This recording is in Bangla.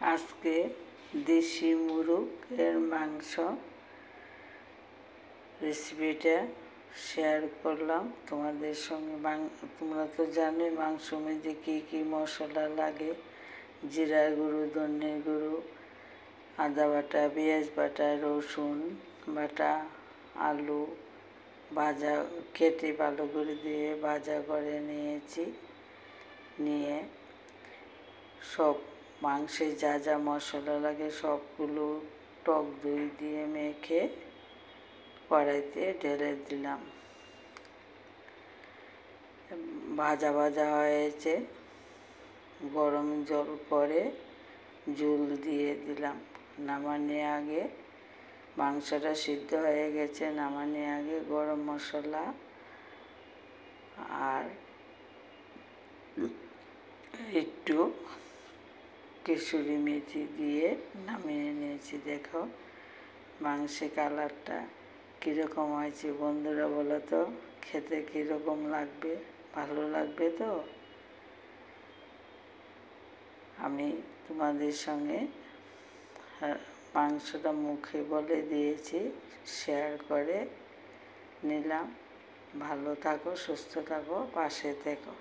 আজকে দেশি মুরগের মাংস রেসিপিটা শেয়ার করলাম তোমাদের সঙ্গে। তোমরা তো জানোই মাংস মধ্যে কী কী মশলা লাগে। জিরা গুঁড়ো, ধনের গুঁড়ো, আদা বাটা, পেঁয়াজ বাটা, রসুন বাটা, আলু ভাজা কেটে ভালো করে দিয়ে ভাজা করে নিয়েছি। নিয়ে সব মাংসে যা যা মশলা লাগে সবগুলো টক দই দিয়ে মেখে কড়াইতে ঢেলে দিলাম। ভাজা ভাজা হয়েছে, গরম জল করে ঝোল দিয়ে দিলাম। নামানোর আগে মাংসটা সিদ্ধ হয়ে গেছে, নামানোর আগে গরম মশলা আর একটু কসুরি মেথি দিয়ে নামিয়ে নিয়েছি। দেখো মাংসের কালারটা কীরকম হয়েছে। বন্ধুরা বলো তো খেতে কীরকম লাগবে, ভালো লাগবে তো? আমি তোমাদের সঙ্গে মাংসটা মুখে বলে দিয়েছি, শেয়ার করে নিলাম। ভালো থাকো, সুস্থ থাকো, পাশে থেকো।